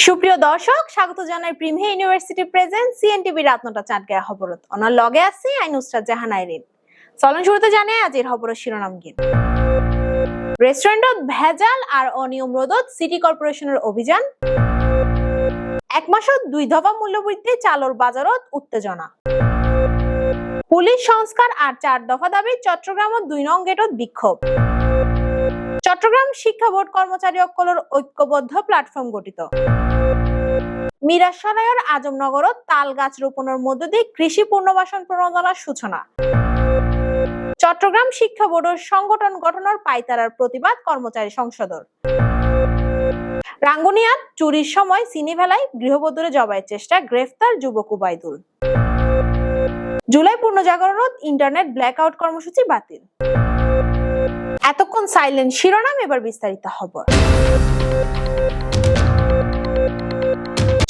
সুপ্রিয় দর্শক, স্বাগত জানাই প্রিমিয়ার ইউনিভার্সিটি প্রেজেন্ট সিএনটিভি রাত ৯টা চাটগাঁয়া খবরত অনার লগে আছি আই নুসরাত জাহান আইরিন। চলন শুরুতে জানাই আজির খবরের শিরোনাম গীত। রেস্টুরেন্টত ভেজাল আর অনিয়ম রোধত সিটি কর্পোরেশনের অভিযান। এক মাসত ২ দফা মূল্যবৃদ্ধি চালর বাজারত উত্তেজনা। পুলিশ সংস্কার আর ৪ দফা দাবি চট্টগ্রামত ২ নং গেটত বিক্ষোভ। চট্টগ্রাম শিক্ষা বোর্ড কর্মচারী অকলর ঐক্যবদ্ধ প্ল্যাটফর্ম গঠিত। মিরাশালয়ের আজমনগরত তাল গাছ রোপণের মধ্য দিয়ে কৃষি পুনর্বাসন প্রণোদনার সূচনা। চট্টগ্রাম শিক্ষা বোর্ডের সংগঠন গঠনের পাইতারার প্রতিবাদ কর্মচারী সংসদর। রাঙ্গুনিয়াত চুরির সময় চিনিভেলায় গৃহবধূরে জবাইয়ের চেষ্টা, গ্রেফতার যুবক উবাইদুল। জুলাই পূর্ণজাগরণত ইন্টারনেট ব্ল্যাকআউট কর্মসূচি বাতিল। এতক্ষণ সাইলেন্ট শিরোনাম, এবার বিস্তারিত খবর।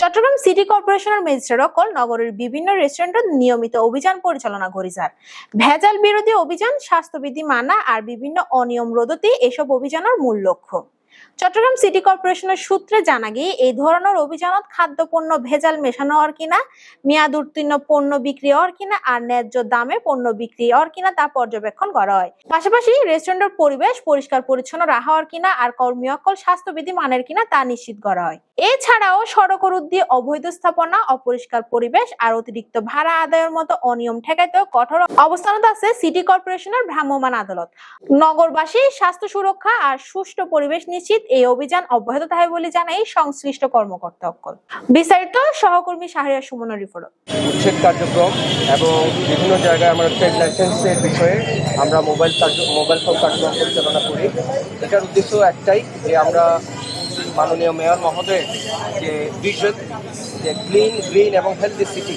চট্টগ্রাম সিটি কর্পোরেশনের ম্যাজিস্ট্রেট অকল নগরের বিভিন্ন রেস্টুরেন্টত নিয়মিত অভিযান পরিচালনা করিছার। ভেজাল বিরোধী অভিযান, স্বাস্থ্যবিধি মানা আর বিভিন্ন অনিয়ম রোধতে এসব অভিযানের মূল লক্ষ্য। চট্টগ্রাম সিটি কর্পোরেশনের সূত্রে জানা গিয়ে এই ধরনের অভিযানত খাদ্যপণ্য ভেজাল মেশানো হওয়ার কিনা, মেয়াদ উত্তীর্ণ পণ্য বিক্রি হওয়ার কিনা আর ন্যায্য দামে পণ্য বিক্রি হওয়ার কিনা তা পর্যবেক্ষণ করা হয়। পাশাপাশি রেস্টুরেন্টের পরিবেশ পরিষ্কার পরিচ্ছন্ন রাখা হওয়ার কিনা আর কর্মী অকল স্বাস্থ্যবিধি মানের কিনা তা নিশ্চিত করা হয়। এছাড়াও সড়কের উদ্দিয়ে অবৈধ স্থাপনা, অপরিষ্কার পরিবেশ আর অতিরিক্ত ভাড়া আদায়ের মতো অনিয়ম ঠেকাইতেও কঠোর অবস্থানত আছে সিটি কর্পোরেশনের ভ্রাম্যমাণ আদালত। নগরবাসী স্বাস্থ্য সুরক্ষা আর সুষ্ঠু পরিবেশ নিশ্চিত এই অভিযান অব্যাহত থাকে বলে জানাই সংশ্লিষ্ট কর্মকর্তা অকল। বিস্তারিত সহকর্মী শাহরিয়া সুমনের রিপোর্ট। উচ্ছেদ কার্যক্রম এবং বিভিন্ন জায়গায় আমরা ট্রেড লাইসেন্সের বিষয়ে আমরা মোবাইল ফোন কার্যক্রম পরিচালনা করি। এটার উদ্দেশ্য একটাই যে আমরা মাননীয় মেয়র মহোদয় যে ভিশন যে ক্লিন, গ্রিন এবং হেলদি সিটি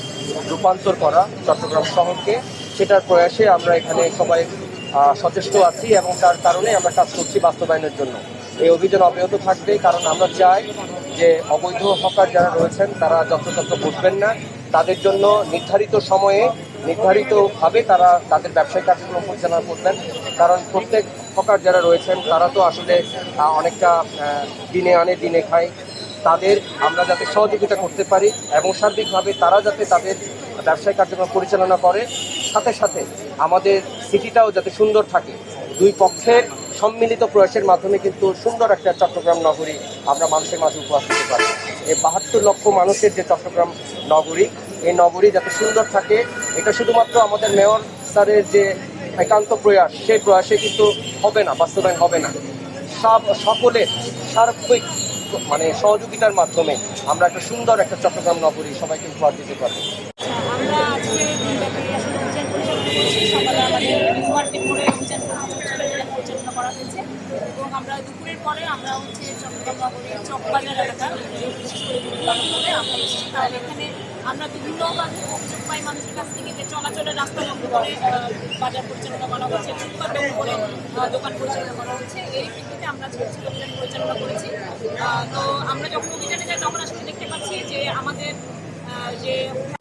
রূপান্তর করা চট্টগ্রাম শহরকে, সেটার প্রয়াসে আমরা এখানে সবাই সচেষ্ট আছি এবং তার কারণে আমরা কাজ করছি বাস্তবায়নের জন্য। এই অভিযান অব্যাহত থাকবে, কারণ আমরা চাই যে অবৈধ হকার যারা রয়েছেন তারা যত্রতত্র বসবেন না, তাদের জন্য নির্ধারিত সময়ে নির্ধারিতভাবে তারা তাদের ব্যবসায়িক কার্যক্রম পরিচালনা করবেন। কারণ প্রত্যেক হকার যারা রয়েছেন তারা তো আসলে অনেকটা দিনে আনে দিনে খায়। তাদের আমরা যাতে সহযোগিতা করতে পারি এবং সার্বিকভাবে তারা যাতে তাদের ব্যবসায়িক কার্যক্রম পরিচালনা করে, সাথে সাথে আমাদের সিটিটাও যাতে সুন্দর থাকে, দুই পক্ষের সম্মিলিত প্রয়াসের মাধ্যমে কিন্তু সুন্দর একটা চট্টগ্রাম নগরী আমরা মানুষের মাঝে উপহার দিতে পারি। এই ৭২ লক্ষ মানুষের যে চট্টগ্রাম নগরী, এই নগরী যাতে সুন্দর থাকে, এটা শুধুমাত্র আমাদের মেয়র স্যারের যে একান্ত প্রয়াস, সেই প্রয়াসে কিন্তু হবে না, বাস্তবায়ন হবে না। সকলের সার্বিক সহযোগিতার মাধ্যমে আমরা একটা সুন্দর একটা চট্টগ্রাম নগরী সবাইকে উপহার দিতে পারবো। আমরা আজকে সকালে আমাদের মার্কেট মোড়ে পরিচালনা করা হয়েছে এবং আমরা দুপুরের পরে আমরা চট্টগ্রাম নগরের চকবাজার এলাকা, বিশেষ করে দুপুরে আমরা এসেছি। কারণ এখানে আমরা বিভিন্নভাবে অভিযোগ পাই মানুষের কাছ থেকে যে চলাচলের রাস্তা বন্ধ করে বাজার পরিচালনা করা হচ্ছে, ফুটপাত বন্ধ করে দোকান পরিচালনা করা হচ্ছে। এই ভিত্তিতে আমরা অভিযান পরিচালনা করেছি। তো আমরা যখন অভিযানে যাই তখন আসলে দেখতে পাচ্ছি যে আমাদের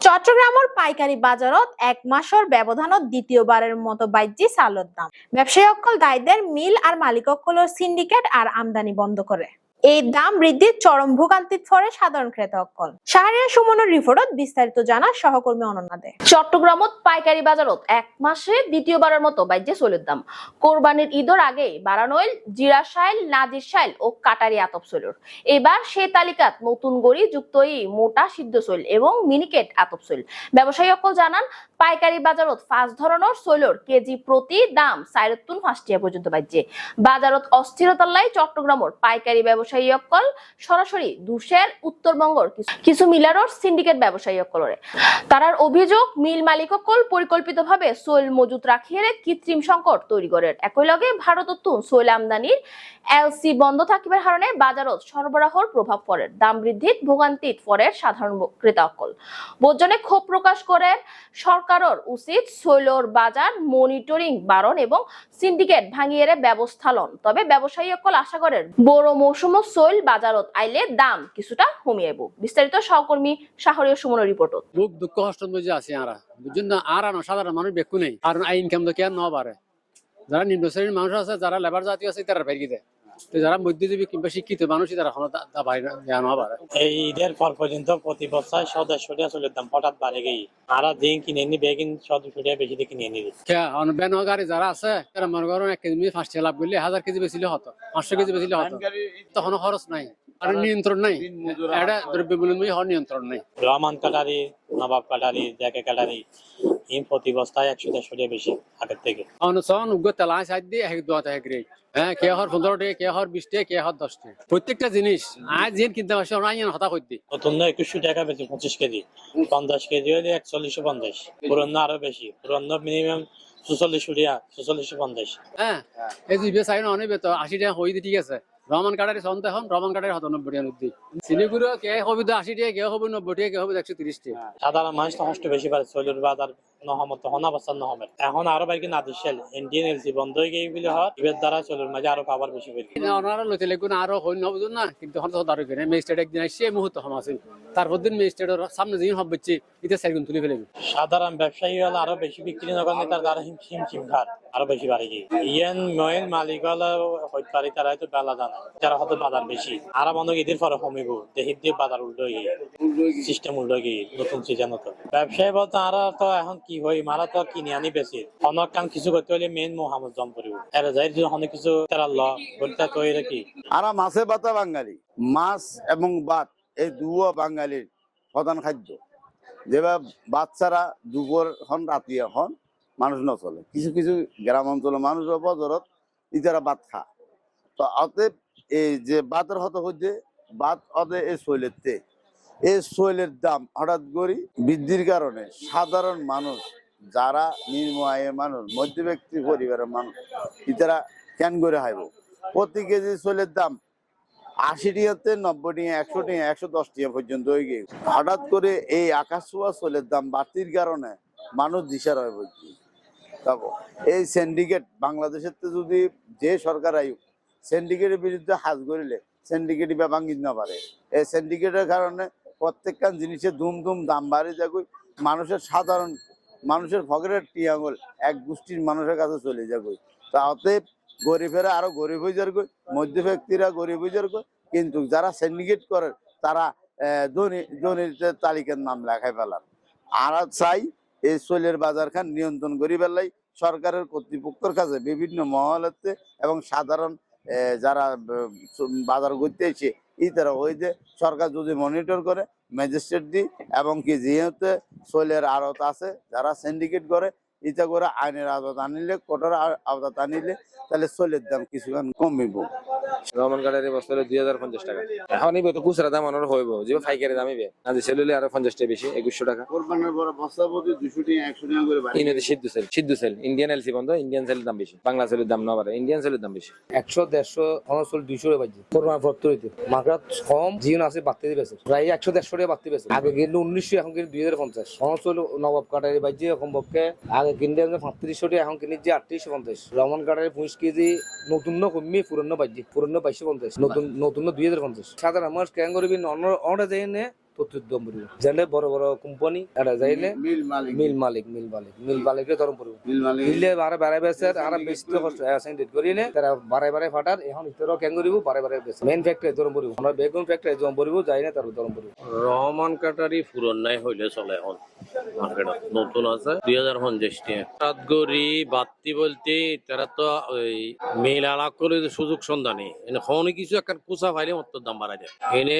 চট্টগ্রামের পাইকারি বাজারত এক মাসের ব্যবধানত দ্বিতীয়বারের মতো বাড়ছে চালের দাম। ব্যবসায়ী অকল দায়ীদের মিল আর মালিক অকলের সিন্ডিকেট আর আমদানি বন্ধ করে এই দাম বৃদ্ধির চরম ভোগান্তিত পড়ে সাধারণ ক্রেতা অকল। শাহরিয়া সুমনের রিপোর্টত বিস্তারিত জানা সহকর্মী অনন্যা দে। চট্টগ্রামত পাইকারি বাজারত এক মাসে দ্বিতীয়বারের মতো বাড়ছে চলের দাম। কোরবানির ঈদের আগে বাড়ানোইল জিরা শাইল, নাজির শাইল ও কাটারি আতপ চলের। এবার সেই তালিকাত নতুন গড়ি যুক্ত মোটা সিদ্ধ চৈল এবং মিনিকেট আতপ চৈল। ব্যবসায়ী অকল জানান পাইকারি বাজারত ৫ ধরনের চৈলর কেজি প্রতি দাম ৪.৫ টাকা পর্যন্ত বাড়ছে। বাজারত অস্থিরতার লাই চট্টগ্রামের পাইকারি ব্যবসায়ী অকল সরাসরি দুশের উত্তরবঙ্গর কিছু মিলারর সিন্ডিকেট ব্যবসায়ী অকলরে। তারার অভিযোগ মিল মালিক অকল পরিকল্পিতভাবে চৈল মজুত রাখিয়ে কৃত্রিম সংকট তৈরি করে। একই লগে ভারতত চৈল আমদানির এলসি বন্ধ থাকিবার কারণে বাজারত সরবরাহর প্রভাব পড়ে, দাম বৃদ্ধিত ভোগান্তিত পড়ে সাধারণ ক্রেতা অকল। বোজনে ক্ষোভ প্রকাশ করে সরকারের উচিত চৈলর বাজার মনিটরিং বাড়ন এবং সিন্ডিকেট ভাঙিয়ে ব্যবস্থা লন। তবে ব্যবসায়ী অকল আশা করেন বড় মৌসুম চৈল বাজারত আইলে দাম কিছুটা কমিয়াইব। বিস্তারিত সহকর্মী শাহরিয়া সুমনের রিপোর্ট। দুঃখ দুঃখ কষ্ট বুঝে আছে বুঝুন না, আর সাধারণ মানুষ বেকু নেই, আর ইনকাম তো কেন ন বাড়ে। যারা নিম্ন শ্রেণীর মানুষ আছে, যারা লেবার জাতীয় আছে, তারা বাইরে দেয়। তো যারা মধ্যজীবী কিংবা শিক্ষিত মানুষই তারা এখনো বাইরে জ্ঞান হবার এই ঈদের পর পর্যন্ত প্রতি বছর 150 চুলের দাম হঠাৎ বাড়ে গেই আর দিন কিনে নি বেগিন 150 বেশি দিয়ে কিনে নি বেনগারি যারা আছে তারা মনে করেন 1 কেজি 5 লাভ করলে 1000 কেজি বেচিলে হতো 500 কেজি বেচিলে হতো তখন খরচ নাই আর নিয়ন্ত্রণ নাই এটা দ্রব্যমূল্য হওয়ার নিয়ন্ত্রণ নাই রহমান কাটারি নবাব কাটারি জাকে কাটারি এই প্রতি বস্তায় 100 বেশি আগের থেকে অনুসন উগ্র তেলা সাইড দিয়ে এক দোয়াতে এক রেট হ্যাঁ কে হর 15 টাকা কে হর 20 টাকা কে হর 10 টাকা প্রত্যেকটা জিনিস আজ যেন কিনতে পারছে ওরা আইন হতা করতে নতুন 2100 টাকা বেশি 25 কেজি 50 কেজি হলে 4150 পুরনো আরো বেশি পুরনো মিনিমাম 4450 হ্যাঁ এই যে বেসাইন অনেক বেত 80 টাকা হইতে ঠিক আছে রহমান কাটারি সন্ত এখন রহমান কাটারি 90 টাকা নদী সিলিগুড়ি কে হবে 80 টাকা কে হবে 90 টাকা কে হবে 130 টাকা সাধারণ মানুষ তো কষ্ট বেশি পারে চলুর বাজার নহমত হনা বছর নহমের এখন আরো বাইকে নাদিশাল ইন্ডিয়ান এলসি বন্ধ হয়ে গিয়ে বলে হয় এবার দ্বারা চলুর মাঝে আরো পাবার বেশি বেশি ওনারা লইতে লাগুন আরো হইন বুঝুন না কিন্তু এখন তো দাঁড়িয়ে গেলে ম্যাজিস্ট্রেট একদিন আসছে এই মুহূর্তে হম আছে তারপর দিন ম্যাজিস্ট্রেটের সামনে যেদিন হব হচ্ছে এটা সাইগুন তুলে ফেলবে সাধারণ ব্যবসায়ী হলে আরো বেশি বিক্রি না করলে তার দ্বারা হিমশিম খার আরো বেশি বাড়ে গিয়ে ইয়ান ময়ের মালিক হলে হইতে পারি তারা হয়তো বেলা জানা যারা হয়তো বাজার বেশি আর মনে ঈদের পরে কমিব দেহির দিয়ে বাজার উল্টো গিয়ে সিস্টেম উল্টো গিয়ে নতুন সিজন তো ব্যবসায়ী বলতে আর তো এখন কি হয় মারা তো কিনে আনি বেশি অনেক কাম কিছু করতে হলে মেন মোহাম্মদ জম করিব এরা যাই অনেক কিছু তারা ল বলতে তৈরি কি আর মাছে ভাতা বাঙালি মাছ এবং ভাত এই দুও বাঙালির প্রধান খাদ্য যেভাবে বাচ্চারা দুপুর হন রাতি এখন মানুষ নচলে কিছু কিছু গ্রাম অঞ্চলের মানুষ বজরত ইতারা ভাত খা তো অতএব এই যে ভাতের হত হচ্ছে ভাত অতে এই শৈলের এই শৈলের দাম হঠাৎ করে বৃদ্ধির কারণে সাধারণ মানুষ যারা নিম্ন আয়ের মানুষ মধ্যব্যক্তি পরিবারের মানুষ ইতারা কেন করে হাইব প্রতি কেজি শৈলের দাম 80 টাকাতে 90 টাকা 100 টাকা 110 টাকা পর্যন্ত হয়ে গিয়ে হঠাৎ করে এই আকাশ ছোঁয়া শৈলের দাম বাড়তির কারণে মানুষ দিশার হয়ে পড়ছে তারপর এই সিন্ডিকেট বাংলাদেশের যদি যে সরকার আয়ুক সিন্ডিকেটের বিরুদ্ধে হাত গড়িলে সিন্ডিকেট বা ভাঙিয়ে না পারে এই সিন্ডিকেটের কারণে প্রত্যেকটা জিনিসের ধুম ধুম দাম বাড়ে যাবে মানুষের সাধারণ মানুষের পকেটের টিয়াঙ্গল এক গোষ্ঠীর মানুষের কাছে চলে যাবে তাতে গরিবেরা আরো গরিব হয়ে যাবে মধ্য ব্যক্তিরা গরিব হয়ে যাবে কিন্তু যারা সিন্ডিকেট করে তারা ধনীর তালিকার নাম লেখায় ফেলার আর চাই এই শৈলের বাজার খান নিয়ন্ত্রণ করি ফেলাই সরকারের কর্তৃপক্ষের কাছে বিভিন্ন মহলেতে এবং সাধারণ যারা বাজার করতে এসে এই তারা ওই যে সরকার যদি মনিটর করে ম্যাজিস্ট্রেট দি এবং কি যেহেতু শৈলের আড়ত আছে যারা সিন্ডিকেট করে এটা করে আইনের আওতা আনিলে কঠোর আওতা আনিলে তাহলে শৈলের দাম কিছুক্ষণ কমিব রহমান কাটারি বস্তা 2050 টাকা এখন এই তো খুচরা দাম অনেক হইব যে পাইকারি দামিবে না যে সেলুলে আরো 50 টাকা বেশি 2100 টাকা কোরবানের বড় বস্তা প্রতি 200 টাকা 100 টাকা করে বাড়ে ইনতে সিদ্ধ সেল ইন্ডিয়ান এলসি বন্ধ ইন্ডিয়ান সেলের দাম বেশি বাংলা সেলের দাম না বাড়ে ইন্ডিয়ান সেলের দাম বেশি 100 150 অনসল 200 এ বাজে কোরবান ভক্ত হইতে মার্কেট কম জীবন আছে বাড়তে দিবেছে প্রায় 100 150 টাকা বাড়তে দিবেছে আগে কিন্তু 1900 এখন কিন্তু 2050 অনসল নবাব কাটারি বাজে কমপক্ষে আগে কিনতে 3500 টাকা এখন কিনে যে 3850 রহমান কাটারি 5 কেজি নতুন কমে পুরনো বাজে পুরনো 2250 নতুন 2050 সাধারণ মানুষ কেন করবি অন্য যাই নে প্রতিদ্বন্দ্ব পড়বে জানলে বড় বড় কোম্পানি এটা যাইলে মিল মালিক ধরম পড়বে মিলে বারে বেসে আর বেশি কষ্ট অ্যাসাইনমেন্ট করি নে তারা বারে ফাটার এখন ইতর কেন করিব বারে বেসে মেইন ফ্যাক্টরি ধরম পড়বে আমরা বেগুন ফ্যাক্টরি ধরম পড়ব যাই না তার ধরম পড়বে রহমান কাটারি পুরন নাই হইলে চলে এখন মার্কেট নতুন আছে 2050 টাকা রাতগরি বাত্তি বলতে তারা তো ওই মেল আলাপ করে সুযোগ সন্ধানে এখন কিছু একটা কুচা ফাইলে মত দাম বাড়া যায় এনে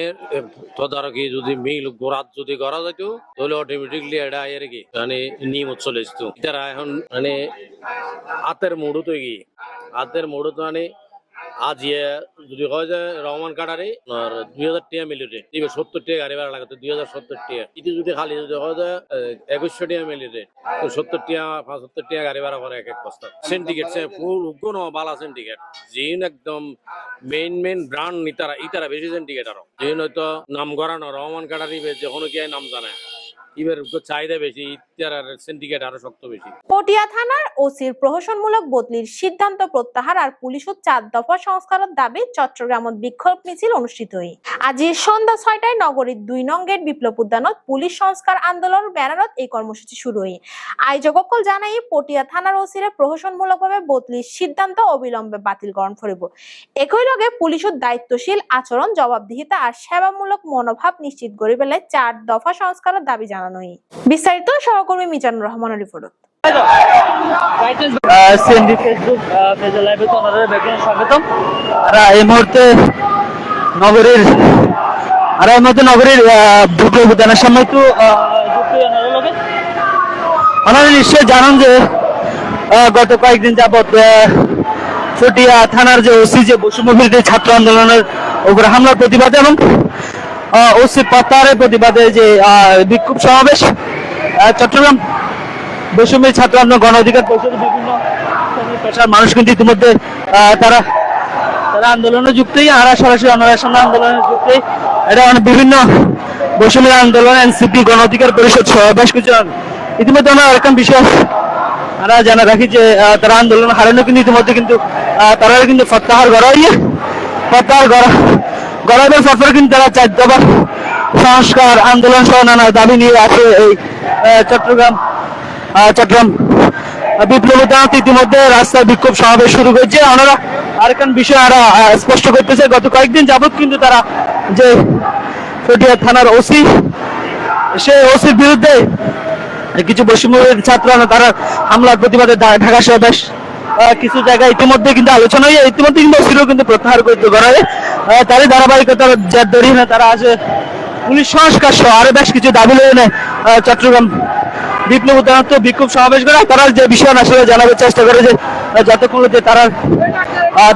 তদারকি যদি মিল গোড়াত যদি করা যেত তাহলে অটোমেটিকলি এটা এর কি মানে নিয়ম চলে যেত তারা এখন মানে হাতের মুড়ো তো গিয়ে হাতের মুড়ো তো মানে আজ যদি হয় যে রহমান কাটারি 2000 টাকা মিলিয়ে দিবে 70 টাকা গাড়ি ভাড়া লাগাতে 2070 টাকা এটি যদি খালি যদি হয় যে 2100 টাকা মিলিয়ে তো 70 টাকা 75 টাকা গাড়ি ভাড়া করে এক বস্তা সিন্ডিকেট ফুল কোন বালা সিন্ডিকেট জিন একদম মেইন ব্র্যান্ড ইতারা বেশি সিন্ডিকেট আরো জিন হয়তো নাম করানো রহমান কাটারি যখন কি নাম জানে এবার চাহিদা বেশি, ইত্যার সিন্ডিকেট আরো শক্ত বেশি। পটিয়া থানার ওসির প্রহসনমূলক বদলির সিদ্ধান্ত প্রত্যাহার আর পুলিশও 4 দফা সংস্কারের দাবি চট্টগ্রামত বিক্ষোভ মিছিল অনুষ্ঠিত হয়। আজ সন্ধ্যা 6টায় নগরীর 2 নং গেট বিপ্লব উদ্যানত পুলিশ সংস্কার আন্দোলন ব্যানারত এই কর্মসূচি শুরু হয়। আয়োজকসকল জানাই পটিয়া থানার ওসিরে প্রহসনমূলকভাবে বদলির সিদ্ধান্ত অবিলম্বে বাতিলকরণ করিব। একই লগে পুলিশের দায়িত্বশীল আচরণ, জবাবদিহিতা আর সেবামূলক মনোভাব নিশ্চিত করে বেলে 4 দফা সংস্কারের দাবি জানানো হয়। বিস্তারিত সহকর্মী মিজানুর রহমানের রিপোর্ট। সিএনডি ফেসবুক পেজে লাইভে আপনাদের বেগুন স্বাগতম। এই মুহূর্তে নগরীর বিপ্লব উদ্যানের সামনে একটু আপনারা নিশ্চয়ই জানেন যে গত কয়েকদিন যাবৎ পটিয়া থানার যে ওসি যে বৈষম্য বিরোধী ছাত্র আন্দোলনের উপরে হামলার প্রতিবাদে এবং ওসি প্রত্যাহারের প্রতিবাদে যে বিক্ষোভ সমাবেশ চট্টগ্রাম বৈষম্য ছাত্র আন্দোলন গণ অধিকার পরিষদের বিভিন্ন পেশার মানুষ কিন্তু ইতিমধ্যে তারা আন্দোলনে যুক্তই, আর সরাসরি অন্বেষণ আন্দোলনে যুক্তই। এটা বিভিন্ন বৈষম্য আন্দোলন, এনসিপি, গণ অধিকার পরিষদ সহ বেশ কিছু ইতিমধ্যে আমরা এরকম বিষয় আমরা জানা রাখি যে তারা আন্দোলন হারানো কিন্তু ইতিমধ্যে কিন্তু তারা কিন্তু প্রত্যাহার গড়াইবার পর কিন্তু তারা 4 দফা সংস্কার আন্দোলন সহ নানা দাবি নিয়ে আছে এই চট্টগ্রাম বিপ্লব উদ্যানত ইতিমধ্যে রাস্তায় বিক্ষোভ সমাবেশ শুরু করেছে। ওনারা আরেকখান বিষয় স্পষ্ট করতেছে, গত কয়েকদিন যাবত কিন্তু তারা যে পটিয়া থানার ওসি, সেই ওসির বিরুদ্ধে কিছু বৈষম্য ছাত্র তারা হামলার প্রতিবাদে ঢাকা সহ বেশ কিছু জায়গায় ইতিমধ্যে কিন্তু আলোচনা হয়ে ইতিমধ্যে কিন্তু ওসিরও কিন্তু প্রত্যাহার করতে করা হয়। তারই ধারাবাহিকতার জের ধরে তারা আসে পুলিশ সংস্কার সহ আরো বেশ কিছু দাবি লয়ে নেয় চট্টগ্রাম বিপ্লব উদ্যানত বিক্ষোভ সমাবেশ করে। তারা যে বিষয় আসলে জানাবার চেষ্টা করে যে যতক্ষণ যে তারা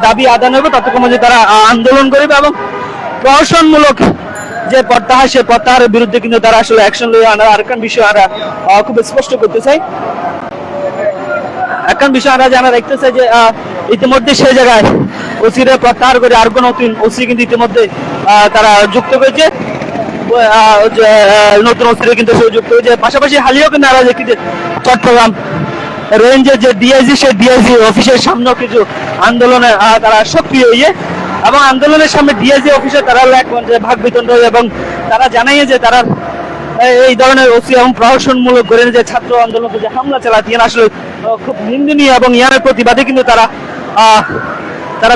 দাবি আদায় হবে ততক্ষণ যে তারা আন্দোলন করবে এবং প্রহসনমূলক যে প্রত্যাহার, সে প্রত্যাহারের বিরুদ্ধে কিন্তু তারা আসলে অ্যাকশন লয়ে আনার আরেকখান বিষয় আমরা খুব স্পষ্ট করতে চাই। একখান বিষয় আমরা জানা রাখতে চাই যে ইতিমধ্যে সেই জায়গায় ওসিরে প্রত্যাহার করে আর কোন নতুন ওসি কিন্তু ইতিমধ্যে তারা যুক্ত করেছে, নতুন ওসিরে কিন্তু যুক্ত হয়েছে। পাশাপাশি হালিও কিন্তু আমরা দেখি যে চট্টগ্রাম রেঞ্জের যে ডিআইজি, সেই ডিআইজি অফিসের সামনেও কিছু আন্দোলনে তারা সক্রিয় হয়ে এবং আন্দোলনের সামনে ডিআইজি অফিসে তারা ভাগ বিতণ্ড এবং তারা জানাই যে তারা এই ধরনের ওসি এবং প্রহসনমূলক করে যে ছাত্র আন্দোলনকে যে হামলা চালাচ্ছেন আসলে খুব নিন্দনীয় এবং ইয়ার প্রতিবাদে কিন্তু তারা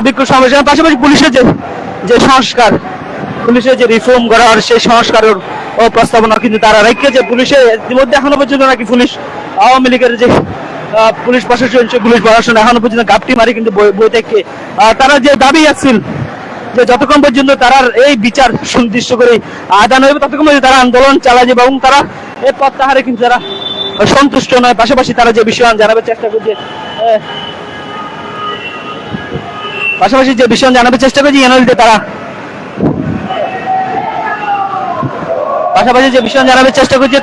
বিক্ষোভ সমাবেশ। পাশাপাশি পুলিশের যে সংস্কার, পুলিশের যে রিফর্ম করার সেই সংস্কারের প্রস্তাবনা কিন্তু তারা রেখে যে পুলিশের ইতিমধ্যে এখনো পর্যন্ত নাকি পুলিশ আওয়ামী লীগের যে পুলিশ প্রশাসন এখনো পর্যন্ত গাপটি মারি কিন্তু বই থেকে তারা যে দাবি আসছিল যে যতক্ষণ পর্যন্ত তারা এই বিচার সুনির্দিষ্ট করে আদান হবে ততক্ষণ পর্যন্ত তারা আন্দোলন চালায় যাবে এবং তারা এই প্রত্যাহারে কিন্তু তারা সন্তুষ্ট নয়। পাশাপাশি তারা যে বিষয় জানাবার চেষ্টা করছে এনএলডি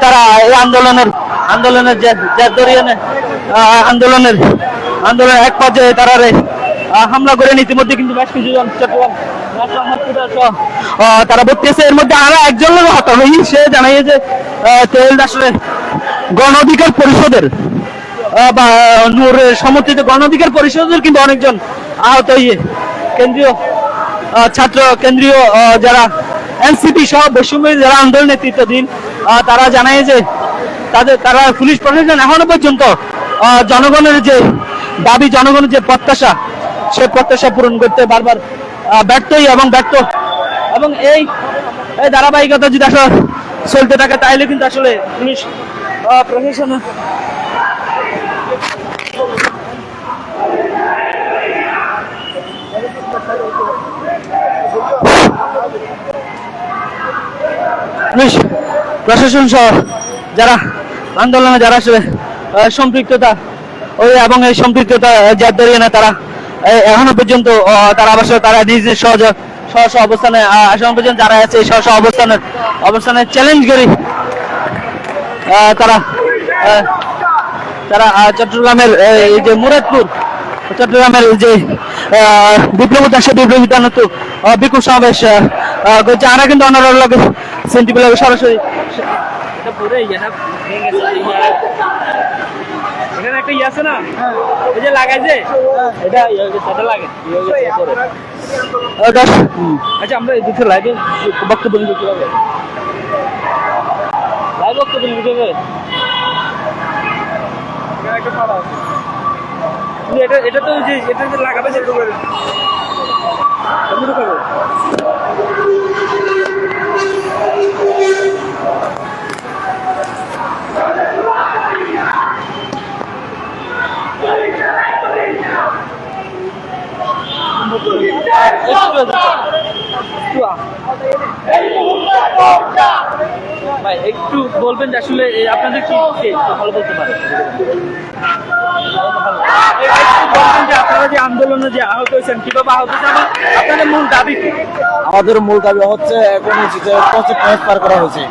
তারা এই আন্দোলনের এক পর্যায়ে তারা হামলা করেন। ইতিমধ্যে কিন্তু বেশ কিছুজন চট্টগ্রাম তারা বলতেছে, এর মধ্যে আরো একজন লোক হত হয়নি। সে জানাই যে আসলে গণ অধিকার পরিষদের বা নূরের সমর্থিত গণ অধিকার পরিষদের কিন্তু অনেকজন আহত হয়ে কেন্দ্রীয় যারা এনসিপি সহ বৈষম্য যারা আন্দোলন নেতৃত্বাধীন তারা জানায় যে তারা পুলিশ প্রশাসন এখনো পর্যন্ত জনগণের যে দাবি, জনগণের যে প্রত্যাশা, সে প্রত্যাশা পূরণ করতে বারবার ব্যর্থ এবং এই ধারাবাহিকতা যদি আসলে চলতে থাকে তাহলে কিন্তু আসলে পুলিশ প্রশাসন প্রশাসন সহ যারা আন্দোলনে যারা আসলে সম্পৃক্ততা এবং এই সম্পৃক্ততা যার ধরিয়ে না তারা এখনো পর্যন্ত তারা অবশ্য তারা নিজ সহজ অবস্থানে এখন পর্যন্ত যারা আছে এই সহজ অবস্থানে চ্যালেঞ্জ করি তারা চট্টগ্রামের এই যে মুরাদপুর চট্টগ্রামের যে বিপ্লব বিক্ষোভ সমাবেশ করছে। আমরা কিন্তু অন্যান্য সরাসরি পরে এটা ভেঙে গেছে এখানে একটা ইয়ে আছে না ওই যে লাগাইছে এটা সেটা লাগে আচ্ছা আমরা এদিকে লাইভে বক্তব্য দিতে কিভাবে লাইভ বক্তব্য দিতে হবে এটা এটা তো যে এটা যে লাগাবে সেটা করে ভাই একটু বলবেন যে আসলে আপনাদের কি ভালো বলতে পারেন আপনারা যে আন্দোলনে যে আহত হয়েছেন কিভাবে আহত হয়েছেন আপনাদের মূল দাবি কি? আমাদের মূল দাবি হচ্ছে এখন যে ট্রান্সফার করা হয়েছে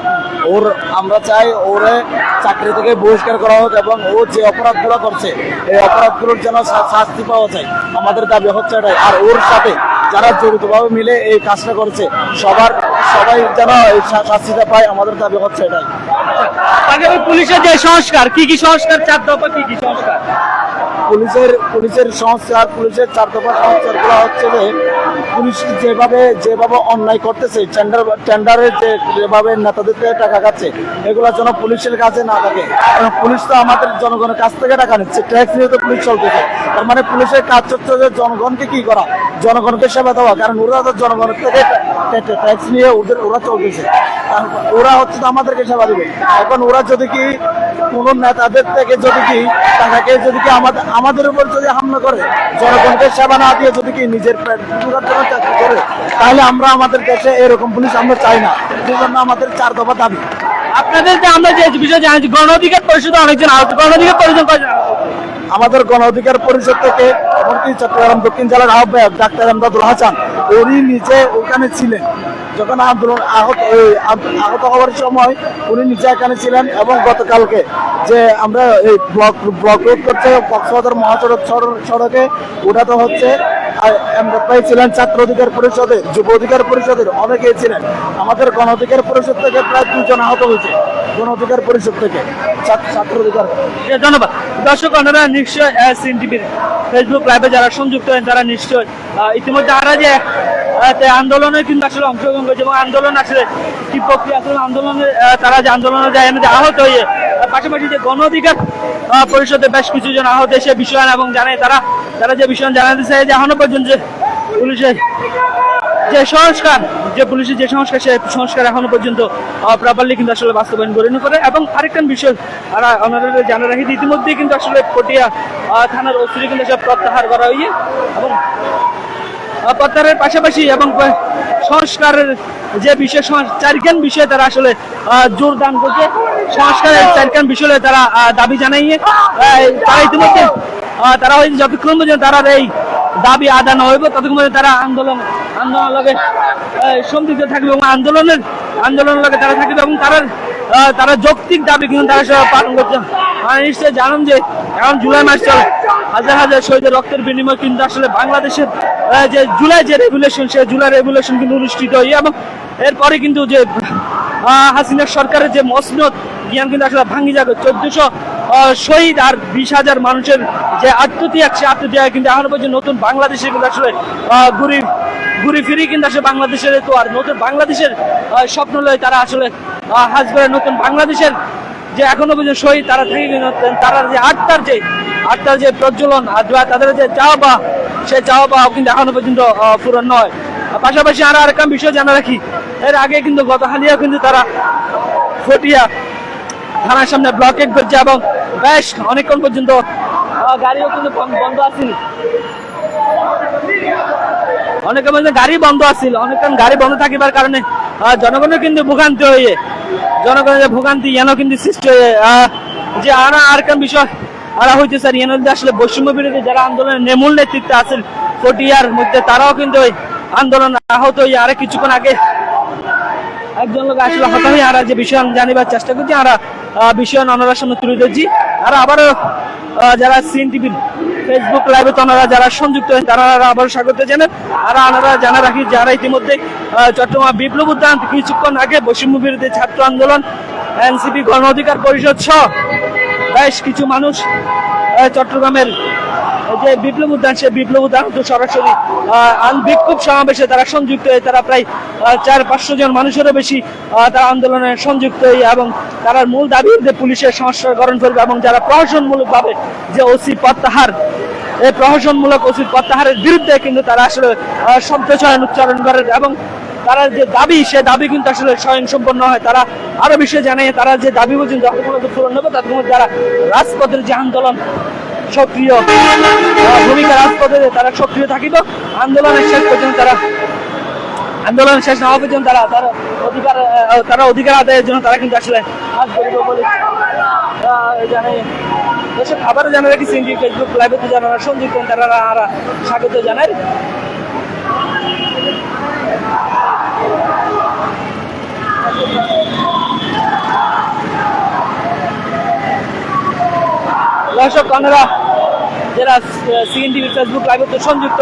ওর আমরা চাই ওরে চাকরি থেকে বহিষ্কার করা হোক এবং ও যে অপরাধগুলো করছে এই অপরাধগুলোর যেন শাস্তি পাওয়া যায় আমাদের দাবি হচ্ছে এটাই। আর ওর সাথে যারা জড়িতভাবে মিলে এই কাজটা করছে সবাই যেন এই শাস্তিটা পায় আমাদের দাবি হচ্ছে এটাই। পুলিশের যে সংস্কার কি কি সংস্কার 4 দফা কি কি সংস্কার পুলিশের সংস্কার পুলিশের 4 দফা সংস্কার গুলো হচ্ছে যে পুলিশ যেভাবে অন্যায় করতেছে টেন্ডারে যেভাবে নেতাদের থেকে টাকা খাচ্ছে এগুলো যেন পুলিশের কাছে না থাকে কারণ পুলিশ তো আমাদের জনগণের কাছ থেকে টাকা নিচ্ছে ট্যাক্স নিয়ে তো পুলিশ চলতেছে তার মানে পুলিশের কাজ হচ্ছে যে জনগণকে কি করা জনগণকে সেবা দেওয়া কারণ ওরা তো জনগণের থেকে ট্যাক্স নিয়ে ওরা চলতেছে ওরা হচ্ছে তো আমাদেরকে সেবা দেবে এখন ওরা যদি কি কোন নেতাদের থেকে যদি কি টাকাকে যদি কি আমাদের উপর যদি হামলা করে জনগণকে সেবা না দিয়ে যদি কি নিজের চাকরি করে তাহলে আমরা আমাদের দেশে এরকম পুলিশ আমরা চাই না সেই জন্য আমাদের 4 দফা দাবি। আপনাদের যে আমরা যে বিষয় জানি গণ অধিকার পরিষদ অনেকজন গণ অধিকার পরিষদ আমাদের গণ অধিকার পরিষদ থেকে এমনকি চট্টগ্রাম দক্ষিণ জেলার আহ্বায়ক ডাক্তার এমদাদুল হাসান উনি নিজে ওখানে ছিলেন যখন আন্দোলন আহত হওয়ার সময় উনি নিজে এখানে ছিলেন এবং গতকালকে যে আমরা এই ব্লক রোড করছে কক্সবাজার মহাসড়ক সড়কে ওটাতে হচ্ছে ছিলেন ছাত্র অধিকার পরিষদের যুব অধিকার পরিষদের অনেকেই ছিলেন আমাদের গণ অধিকার পরিষদ থেকে প্রায় 2 জন আহত হয়েছে গণ অধিকার পরিষদ থেকে ছাত্র অধিকার। ধন্যবাদ দর্শক আপনারা নিশ্চয় সিন টিভির ফেসবুক লাইভে যারা সংযুক্ত হন তারা নিশ্চয় ইতিমধ্যে তারা যে আন্দোলনে কিন্তু আসলে অংশগ্রহণ করেছে এবং আন্দোলন আসলে কি প্রক্রিয়া আসলে আন্দোলনে তারা যে আন্দোলনে যায় আহত হয়ে পাশাপাশি যে গণ অধিকার পরিষদের বেশ কিছু জন আহত সে বিষয় এবং জানে তারা যে বিষয় জানাতে চায় যে এখনো পর্যন্ত পুলিশের যে সংস্কার পুলিশের যে সংস্কার সে সংস্কার এখনো পর্যন্ত প্রপারলি কিন্তু আসলে বাস্তবায়ন করেনি করে এবং আরেকটা বিষয় আর ওনারা জানা রাখি ইতিমধ্যেই কিন্তু আসলে পটিয়া থানার ওসি কিন্তু সব প্রত্যাহার করা হয়েছে এবং প্রত্যাহারের পাশাপাশি এবং সংস্কারের যে বিষয় 4 বিষয়ে তারা আসলে জোর দান করছে সংস্কারের 4 বিষয়ে তারা দাবি জানাইয়ে তারা ইতিমধ্যে তারা যতক্ষণ পর্যন্ত তারা এই দাবি আদায় না হইব ততক্ষণ পর্যন্ত তারা আন্দোলন লগে সম্পৃক্ত থাকবে এবং আন্দোলনের লগে তারা থাকবে এবং তারা যৌক্তিক দাবি কিন্তু তারা সব পালন করছে। নিশ্চয়ই জানেন যে এখন জুলাই মাস চলে হাজার হাজার শহীদের রক্তের বিনিময় কিন্তু আসলে বাংলাদেশের যে জুলাই যে রেগুলেশন সে জুলাই রেগুলেশন কিন্তু অনুষ্ঠিত হয় এবং এরপরে কিন্তু যে হাসিনা সরকারের যে মসনদ জ্ঞান কিন্তু আসলে ভাঙি যাবে 1400 শহীদ আর 20,000 মানুষের যে আত্মত্যাগ সে আত্মত্যাগ কিন্তু এখনো পর্যন্ত নতুন বাংলাদেশে কিন্তু আসলে ঘুরে ফিরে কিন্তু আসলে বাংলাদেশের তো আর নতুন বাংলাদেশের স্বপ্ন লয় তারা আসলে হাসবে নতুন বাংলাদেশের যে এখনো পর্যন্ত শহীদ তারা থেকে তারা যে আত্মার যে প্রজ্বলন আর তাদের যে চাওয়া সে চাওয়া কিন্তু এখনো পর্যন্ত পূরণ নয়। পাশাপাশি আরেকটা বিষয় জানা রাখি এর আগে কিন্তু গত হালিয়া কিন্তু তারা ফটিয়া থানার সামনে ব্লকেট করছে এবং বেশ অনেকক্ষণ পর্যন্ত গাড়িও কিন্তু বন্ধ আছিল গাড়ি বন্ধ আছিল অনেকক্ষণ গাড়ি বন্ধ থাকিবার কারণে জনগণের কিন্তু জনগণের ভোগান্তি যেন কিন্তু সৃষ্টি হয়ে যে আরেকটা বিষয় হইতে স্যার এর মধ্যে আসলে বৈষম্য বিরোধী যারা আন্দোলনের নেমূল নেতৃত্বে আছেন ফটিয়ার মধ্যে তারাও কিন্তু ওই আন্দোলন আহত হয়ে আরে কিছুক্ষণ আগে একজন লোক আসলে হতাশ হয়ে আর যে বিষয় জানিবার চেষ্টা করছি আর বিষয় ওনার সামনে তুলে ধরছি আর আবারও যারা সিএন টিভির ফেসবুক লাইভে ওনারা যারা সংযুক্ত হন তারা আবার স্বাগত জানান আর ওনারা জানা রাখি যারা ইতিমধ্যে চট্টগ্রাম বিপ্লব উদ্যান কিছুক্ষণ আগে বৈষম্য বিরোধী ছাত্র আন্দোলন এনসিপি গণ অধিকার পরিষদ সহ বেশ কিছু মানুষ চট্টগ্রামের যে বিপ্লব উদ্যান, সে বিপ্লব উদ্যান সরাসরি বিক্ষোভ সমাবেশে তারা সংযুক্ত হয়ে তারা প্রায় 400-500 জন মানুষেরও বেশি তারা আন্দোলনে সংযুক্ত হয়ে এবং তারা মূল দাবি যে পুলিশের সংস্কার গ্রহণ করবে এবং যারা প্রহসনমূলকভাবে যে ওসি প্রত্যাহার, এই প্রহসনমূলক ওসি প্রত্যাহারের বিরুদ্ধে কিন্তু তারা আসলে শব্দ চয়ন উচ্চারণ করে এবং তারা যে দাবি, সে দাবি কিন্তু আসলে স্বয়ংসম্পন্ন হয়। তারা আরো বিষয়ে জানে তারা যে দাবি বলছেন পূরণ হবে, তাদের মধ্যে যারা রাজপথের যে আন্দোলন সক্রিয় ভূমিকা, রাজপথে তারা সক্রিয় থাকিব আন্দোলনের শেষ পর্যন্ত, তারা আন্দোলনের শেষ না হওয়া পর্যন্ত তারা অধিকার আদায়ের জন্য তারা কিন্তু আসলে কাজ করবে বলে জানে। দেশের খাবারও জানা রেখেছি ফেসবুক লাইভে যারা সংযুক্ত তারা স্বাগত জানায়। দর্শক আপনারা যারা সিএনটিভি ফেসবুক লাইভে সংযুক্ত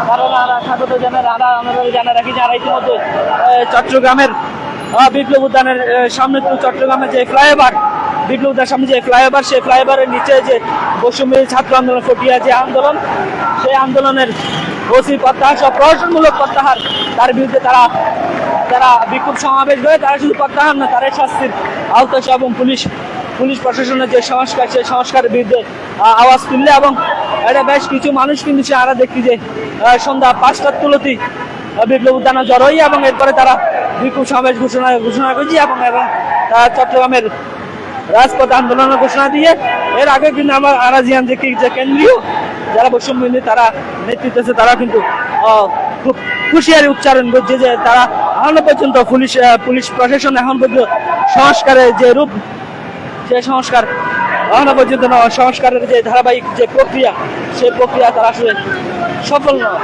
তারা স্বাগত জানায়। আমরা জানা রাখি যারা ইতিমধ্যে চট্টগ্রামের বিপ্লব উদ্যানের সামনে, চট্টগ্রামের যে ফ্লাইওভার, বিপ্লব উদ্যানের সামনে যে ফ্লাইওভার, সেই ফ্লাইওভারের নিচে যে বৈষম্যবিরোধী ছাত্র আন্দোলন, ফটিয়া যে আন্দোলন, সেই আন্দোলনের ওসি প্রত্যাহার সহ প্রহসনমূলক প্রত্যাহার, তার বিরুদ্ধে তারা বিক্ষোভ সমাবেশ করে। তারা শুধু প্রত্যাহার না, তারা শাস্তির আওতায় এবং পুলিশ প্রশাসনের যে সংস্কার, সেই সংস্কারের বিরুদ্ধে আওয়াজ তুললে এবং এটা বেশ কিছু মানুষ কিন্তু সে আরা দেখি যে সন্ধ্যা 5টার তুলতি বিপ্লব উদ্যানে জড়ো হই এবং এরপরে তারা বিক্ষোভ সমাবেশ ঘোষণা করছি এবং চট্টগ্রামের রাজপথ আন্দোলনের ঘোষণা দিয়ে এর আগে কিন্তু আমার আরাজিয়ান যে কেন্দ্রীয় যারা বৈষম্যবিরোধী তারা নেতৃত্বে তারা কিন্তু খুব হুঁশিয়ারি উচ্চারণ করছে যে তারা এখনো পর্যন্ত পুলিশ প্রশাসন এখন পর্যন্ত সংস্কারের যে রূপ, যে সংস্কার এখনো পর্যন্ত সংস্কারের যে ধারাবাহিক যে প্রক্রিয়া, সেই প্রক্রিয়া তারা আসলে সফল নয়।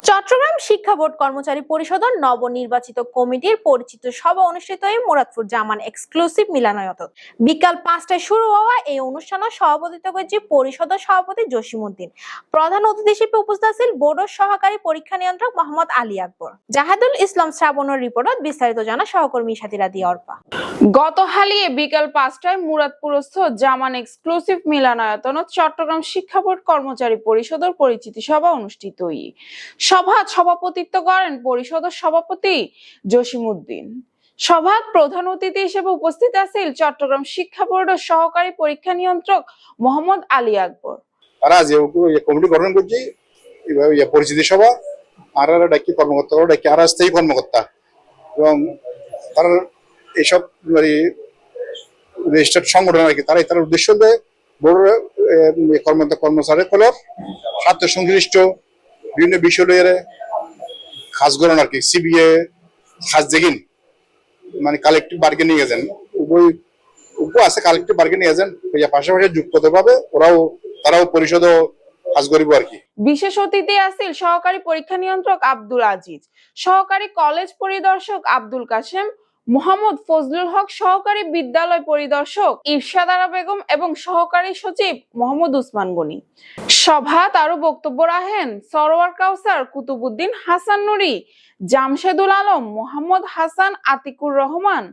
চট্টগ্রাম শিক্ষা বোর্ড কর্মচারী পরিষদের নবনির্বাচিত কমিটির পরিচিত সভা অনুষ্ঠিত হয়ে মুরাদপুর জামান এক্সক্লুসিভ মিলনায়তন বিকাল 5টায় শুরু হওয়া এই অনুষ্ঠানে সভাপতিত্ব করেছে পরিষদের সভাপতি জসিমউদ্দিন। প্রধান অতিথি হিসেবে উপস্থিত ছিলেন বোর্ডের সহকারী পরীক্ষা নিয়ন্ত্রক মোহাম্মদ আলী আকবর। জাহাদুল ইসলাম শ্রাবণের রিপোর্টত বিস্তারিত জানা সহকর্মী সাথীরা দিয়ে অর্পা। গত হালিয়ে বিকাল 5টায় মুরাদপুরস্থ জামান এক্সক্লুসিভ মিলনায়তনত চট্টগ্রাম শিক্ষা বোর্ড কর্মচারী পরিষদের পরিচিতি সভা অনুষ্ঠিত হই। সভাপতিত্ব করেন পরিষদের সভাপতি জসিমউদ্দিন। সভাত প্রধান অতিথি হিসেবে উপস্থিত আছেন চট্টগ্রাম শিক্ষা বোর্ডের সহকারী পরীক্ষা নিয়ন্ত্রক মোহাম্মদ আলী আকবর। তারা যে কমিটি গঠন করছি পরিচিতি সভা আর ডাকি কর্মকর্তা ডাকি আর স্থায়ী কর্মকর্তা এবং তারা এইসব রেজিস্টার্ড সংগঠন আর কি তার উদ্দেশ্য দেয় বড় কর্মচারী কলর স্বার্থ সংশ্লিষ্ট বিভিন্ন বিষয় লইয়ে খাস গরণ আর কি সিবিএ খাস দেখিন মানে কালেকটিভ বার্গেনিং এজেন্ট উভয় আছে কালেকটিভ বার্গেনিং এজেন্ট পাশাপাশি যুক্তভাবে তারাও পরিষদও কাজ করিব আর কি। বিশেষ অতিথি আছেন সহকারী পরীক্ষা নিয়ন্ত্রক আব্দুল আজিজ, সহকারী কলেজ পরিদর্শক আব্দুল কাশেম, মোহাম্মদ ফজলুল হক, সহকারী বিদ্যালয় পরিদর্শক ইরশাদ আরা বেগম এবং সহকারী সচিব মোহাম্মদ উসমান গনি। সভাত আরো বক্তব্য রাখেন সরওয়ার কাউসার, কুতুবউদ্দিন হাসান নুরি, জামশেদুল আলম, মোহাম্মদ হাসান, আতিকুর রহমান,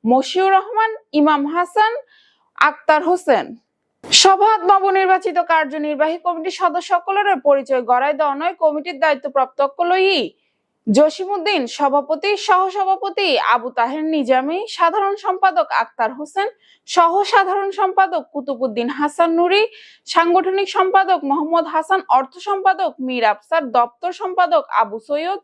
মশিউর রহমান, ইমাম হাসান, আক্তার হোসেন। সভাত নবনির্বাচিত কার্যনির্বাহী কমিটির সদস্য সকলের পরিচয় গড়াই দেওয়া নয়, কমিটির দায়িত্বপ্রাপ্ত লই জসিমউদ্দিন সভাপতি, সহসভাপতি আবু তাহের নিজামী, সাধারণ সম্পাদক আক্তার হোসেন, সহ সাধারণ সম্পাদক কুতুবউদ্দিন হাসান নুরি, সাংগঠনিক সম্পাদক মোহাম্মদ হাসান, অর্থ সম্পাদক মীর আফসার, দপ্তর সম্পাদক আবু সৈয়দ,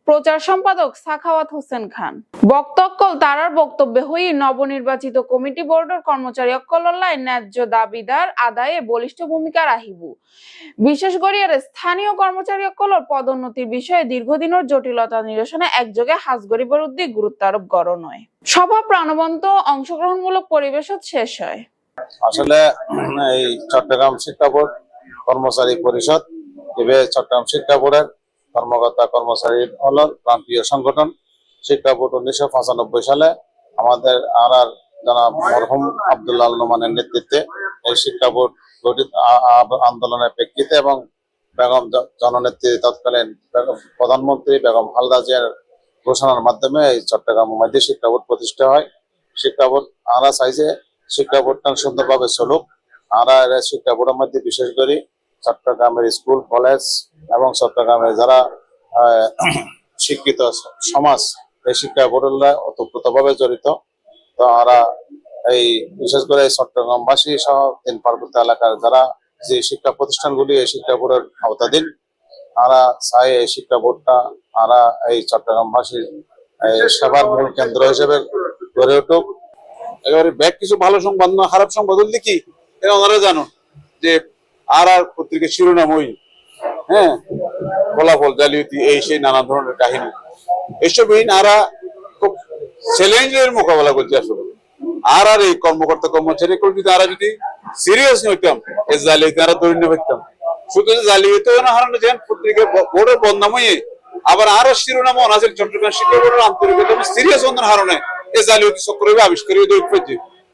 প্রচার সম্পাদক সাখাওয়াত হোসেন খান। বক্তব্য তারার বক্তব্যে হয়ে নবনির্বাচিত কমিটি বোর্ডের কর্মচারী অকল্যাণ ন্যায্য দাবিদার আদায়ে বলিষ্ঠ ভূমিকা রাখিব। বিশেষ করে স্থানীয় কর্মচারী অকলর পদোন্নতির বিষয়ে দীর্ঘদিনের জটিলতা নিরসনে একযোগে হাজ গরিবের উদ্যোগ গুরুত্ব আরোপ করা নয়। সভা প্রাণবন্ত অংশগ্রহণমূলক পরিবেশ শেষ হয়। আসলে এই চট্টগ্রাম শিক্ষা বোর্ড কর্মচারী পরিষদ চট্টগ্রাম শিক্ষা বোর্ডের কর্মকর্তা কর্মচারীর হল প্রান্তীয় সংগঠন। শিক্ষা বোর্ড 1995 সালে আমাদের জনাব মরহুম আব্দুল্লাহ আল নোমানের নেতৃত্বে এই শিক্ষা বোর্ড গঠিত আন্দোলনের প্রেক্ষিতে এবং বেগম জননেত্রী তৎকালীন প্রধানমন্ত্রী বেগম খালেদা জিয়ার ঘোষণার মাধ্যমে এই চট্টগ্রাম মধ্যে শিক্ষা বোর্ড প্রতিষ্ঠা হয়। শিক্ষা বোর্ড আমরা চাই যে শিক্ষা বোর্ডটা সুন্দরভাবে চলুক। আমরা শিক্ষা বোর্ডের মধ্যে বিশেষ করে চট্টগ্রামের স্কুল কলেজ এবং চট্টগ্রামের যারা শিক্ষিত সমাজ এই শিক্ষা বোর্ডে ওতপ্রোতভাবে জড়িত। তো আমরা এই বিশেষ করে চট্টগ্রামবাসী সহ 3 পার্বত্য এলাকার যারা যে শিক্ষা প্রতিষ্ঠানগুলি এই শিক্ষা বোর্ডের আওতাধীন, আমরা চাই এই শিক্ষা বোর্ডটা আমরা এই চট্টগ্রামবাসীর সেবার মূল কেন্দ্র হিসেবে গড়ে উঠুক। একেবারে ব্যাগ কিছু ভালো সংবাদ না, খারাপ সংবাদ বলতে কি ওনারা জানুন যে আর পত্রিকার শিরোনাম ওই ফলাফল জালিয়াতি এই সেই নানা ধরনের কাহিনী এসবহীন আরা খুব চ্যালেঞ্জের মোকাবেলা করছে। আসলে আর এই কর্মকর্তা কর্মচারী যদি আরা যদি সিরিয়াস হইতাম এই জালিয়াতি আরা দৈন্য হইতাম, শুধু জালিয়াতি হারানো যেন পত্রিকা বোর্ডের বদনাম হয়ে আবার আরো শিরোনাম আছে চট্টগ্রাম শিক্ষা বোর্ডের আন্তরিকতা সিরিয়াস অন্যান্য হারণে এই জালিয়াতি চক্র আবিষ্কারী দৈপ্য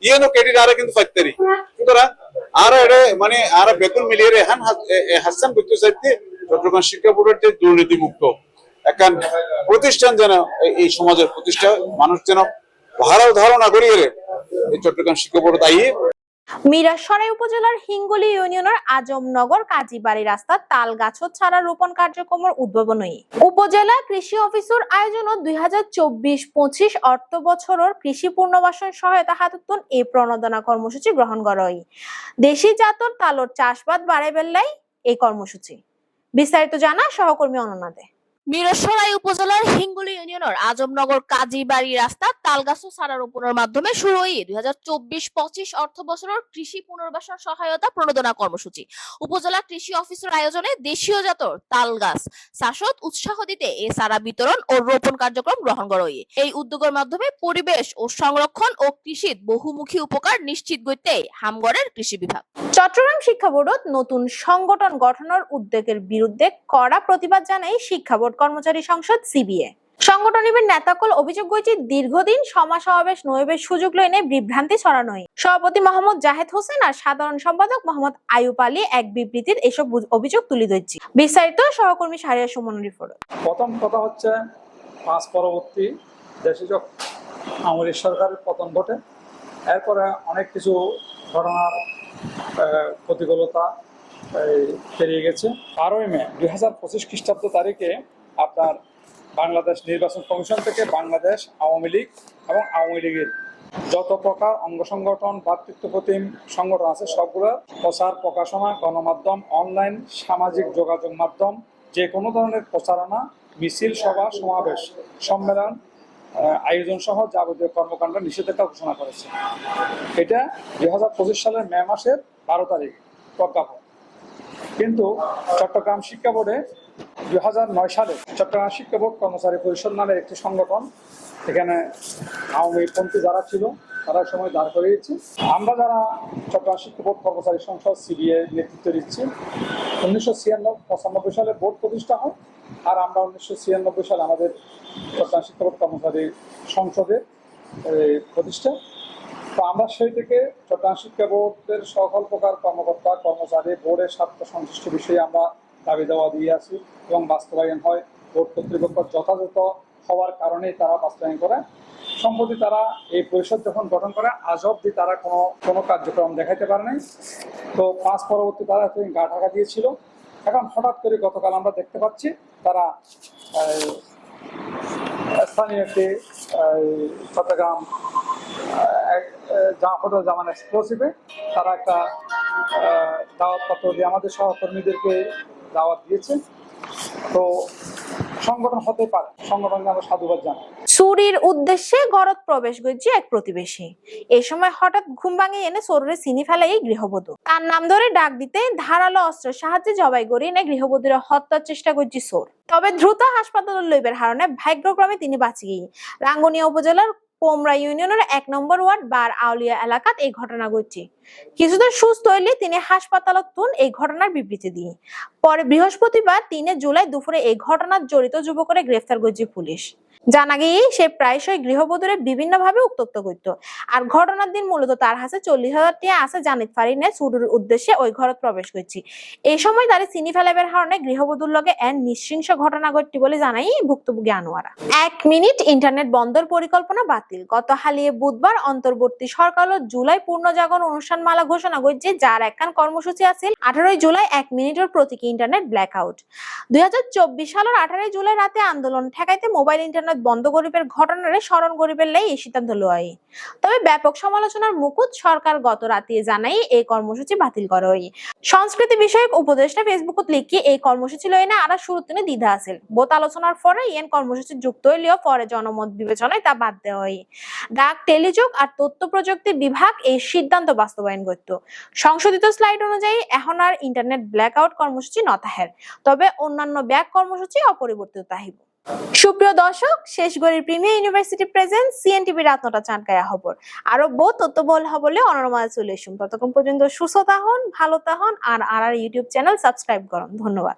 ইয়েনো ক্রেডিট আরা কিন্তু ফাইতারি। সুতরাং আর মানে আর বেতন মিলিয়ে রেহান হাসান করতে চাইতে চট্টগ্রাম শিক্ষা বোর্ডের যে দুর্নীতি মুক্ত এখন প্রতিষ্ঠান যেন এই সমাজের প্রতিষ্ঠা মানুষ যেন ভালো ধারণা করিয়ে এই চট্টগ্রাম শিক্ষা বোর্ড দায়ী। মিরাসরাই উপজেলার হিঙ্গুলি ইউনিয়নের আজমনগর কাজীবাড়ি রাস্তা তাল গাছ ছাড়া রোপণ কার্যক্রমের উদ্ভাবনী উপজেলা কৃষি অফিসের আয়োজন 2024-25 অর্থ বছরের কৃষি পুনর্বাসন সহায়তা হাততন এই প্রণোদনা কর্মসূচি গ্রহণ করা হয়। দেশি জাতর তালর চাষবাদ বাড়াই বেল্লাই এই কর্মসূচি। বিস্তারিত জানা সহকর্মী অনন্যাদে। মিরসরাই উপজেলার হিঙ্গুলি ইউনিয়নের আজমনগর কাজীবাড়ি রাস্তা তালগাছ ছাড়া রোপণের মাধ্যমে শুরু হয় 2024-25 অর্থ বছরের কৃষি পুনর্বাসন সহায়তা প্রণোদনা কর্মসূচি। উপজেলা কৃষি অফিসের আয়োজনে দেশীয় জাতর তাল গাছ চাষত উৎসাহ দিতে এ চারা বিতরণ ও রোপণ কার্যক্রম গ্রহণ করা হয়। এই উদ্যোগের মাধ্যমে পরিবেশ ও সংরক্ষণ ও কৃষির বহুমুখী উপকার নিশ্চিত করতে হামগড়ের কৃষি বিভাগ। চট্টগ্রাম শিক্ষা বোর্ডত নতুন সংগঠন গঠনের উদ্যোগের বিরুদ্ধে কড়া প্রতিবাদ জানায় শিক্ষা বোর্ড কর্মচারী সংসদ সিবিএ। সংগঠনের নেতাকল অভিযোগ করেছে দীর্ঘদিন সমাজ সমাবেশ নৈবের সুযোগ লইনে বিভ্রান্তি ছড়ানো। সভাপতি মোহাম্মদ জাহেদ হোসেন আর সাধারণ সম্পাদক মোহাম্মদ আয়ুব আলী এক বিবৃতির এসব অভিযোগ তুলে ধরছে। বিস্তারিত সহকর্মী শাহরিয়া সুমনের রিপোর্ট। প্রথম কথা হচ্ছে 5 পরবর্তী দেশে আওয়ামী সরকারের পতন ঘটে, এরপরে অনেক কিছু ঘটনার প্রতিকূলতা পেরিয়ে গেছে। 12 মে 2025 খ্রিস্টাব্দ তারিখে আপনার বাংলাদেশ নির্বাচন কমিশন থেকে বাংলাদেশ আওয়ামী লীগ এবং আওয়ামী লীগের যত প্রকার অঙ্গ সংগঠন ভাতৃত্বপ্রতিম সংগঠন আছে সবগুলোর প্রচার প্রকাশনা গণমাধ্যম অনলাইন সামাজিক যোগাযোগ মাধ্যম যে কোনো ধরনের প্রচারণা মিছিল সভা সমাবেশ সম্মেলন আয়োজন সহ যাবতীয় কর্মকাণ্ড নিষেধাজ্ঞা ঘোষণা করেছে। এটা 2025 সালের মে মাসের 12 তারিখ প্রজ্ঞাপন। কিন্তু চট্টগ্রাম শিক্ষা বোর্ডে 2009 সালে চট্টগ্রাম শিক্ষা বোর্ড কর্মচারী পরিষদ নামে একটি সংগঠন, এখানে আওয়ামী পন্থী যারা ছিল তারা সময় দাঁড় করিয়েছে। আমরা যারা চট্টগ্রাম শিক্ষা বোর্ড কর্মচারী সংসদ সিবিএ নেতৃত্ব দিচ্ছি, 1995 সালে বোর্ড প্রতিষ্ঠা হয় আর আমরা 1996 সালে আমাদের চট্টগ্রাম শিক্ষা বোর্ড কর্মচারী সংসদের প্রতিষ্ঠা। তো আমরা সেই থেকে চট্টগ্রাম শিক্ষা বোর্ডের সকল প্রকার কর্মকর্তা কর্মচারী বোর্ডের স্বার্থ সংশ্লিষ্ট বিষয়ে আমরা দাবি দেওয়া দিয়ে আসি এবং বাস্তবায়ন হয়। বোর্ড কর্তৃপক্ষ যথাযথ হওয়ার কারণে তারা বাস্তবায়ন করে। সম্প্রতি তারা এই পরিষদ যখন গঠন করে আজ অব্দি তারা কোনো কার্যক্রম দেখাইতে পারে নাই। তো 5 পরবর্তী তারা গা ঢাকা দিয়েছিল। এখন হঠাৎ করে গতকাল আমরা দেখতে পাচ্ছি তারা স্থানীয় একটি চট্টগ্রাম জামান এক্সপ্লোসিভে তারা একটা দাওয়াতপত্র দিয়ে আমাদের সহকর্মীদেরকে দাওয়াত দিয়েছে। তো সংগঠন হতে পারে, সংগঠনকে আমরা সাধুবাদ জানাই। চুরির উদ্দেশ্যে ঘরত প্রবেশ করছে এক প্রতিবেশী। এই সময় হঠাৎ ঘুম ভাঙিয়ে এনে চোরের চিনি ফেলে এই গৃহবধূ। তার নাম ধরে ডাক দিতে ধারালো অস্ত্রের সাহায্যে জবাই করে এনে গৃহবধূর হত্যার চেষ্টা করছে চোর। তবে দ্রুত হাসপাতালে লইবার কারণে ভাগ্যক্রমে তিনি বাঁচি গিয়ে। রাঙ্গুনিয়া উপজেলার পোমরা ইউনিয়নের 1 নম্বর ওয়ার্ড বার আউলিয়া এলাকাত এই ঘটনা ঘটছে। কিছুদিন সুস্থ হইলে তিনি হাসপাতালত তুন এই ঘটনার বিবৃতি দিয়ে। পরে বৃহস্পতিবার 3 জুলাই দুপুরে এই ঘটনার জড়িত যুবকরে গ্রেফতার করেছে পুলিশ। জানা গিয়ে সে প্রায়শই গৃহবধূরে বিভিন্ন ভাবে উত্ত্যক্ত করত। আর ঘটনার দিন মূলত তার হাতে 40,000 টাকা আছে জানিত ফারিনে চুরির উদ্দেশ্যে ওই ঘরত প্রবেশ করছি। এই সময় তারে চিনি ফেলাবের কারণে গৃহবধূর লগে এন নৃশংস ঘটনা ঘটটি বলে জানাই ভুক্তভোগী আনোয়ারা। 1 মিনিট ইন্টারনেট বন্ধের পরিকল্পনা বাতিল। গত হালিয়ে বুধবার অন্তর্বর্তী সরকার জুলাই পূর্ণজাগরণ অনুষ্ঠানমালা ঘোষণা করছে, যার একখান কর্মসূচি আছে 18 জুলাই 1 মিনিটের প্রতীকী ইন্টারনেট ব্ল্যাকআউট। 2024 সালের 18 জুলাই রাতে আন্দোলন ঠেকাইতে মোবাইল ইন্টারনেট বন্ধ গরিবের ঘটনারে স্মরণ গরিবের লাই এই সিদ্ধান্ত লয়। তবে ব্যাপক সমালোচনার মুকুট সরকার গত রাতে জানাই এই কর্মসূচি বাতিল করে। সংস্কৃতি বিষয়ক উপদেষ্টা ফেসবুকত লিখি এই কর্মসূচি লয় না আর শুরুতে দ্বিধা আছে। বোত আলোচনার পরে এই কর্মসূচি যুক্ত হইলেও পরে জনমত বিবেচনায় তা বাদ দেওয়া হয়। ডাক, টেলিযোগ আর তথ্য প্রযুক্তি বিভাগ এই সিদ্ধান্ত বাস্তবায়ন করত। সংশোধিত স্লাইড অনুযায়ী এখন আর ইন্টারনেট ব্ল্যাকআউট কর্মসূচি নতাহের, তবে অন্যান্য ব্যাক কর্মসূচি অপরিবর্তিত তাহিব। সুপ্রিয় দর্শক, শেষ গড়ির প্রিমিয়ার ইউনিভার্সিটি প্রেজেন্ট সিএনটিভি রাত 9টা চানকায়া খবর আরো বহু তথ্যবহুল হবলে অনরমায় চলে আসুন। ততক্ষণ পর্যন্ত সুস্থ থাকুন, ভালো থাকুন আর ইউটিউব চ্যানেল সাবস্ক্রাইব করুন। ধন্যবাদ।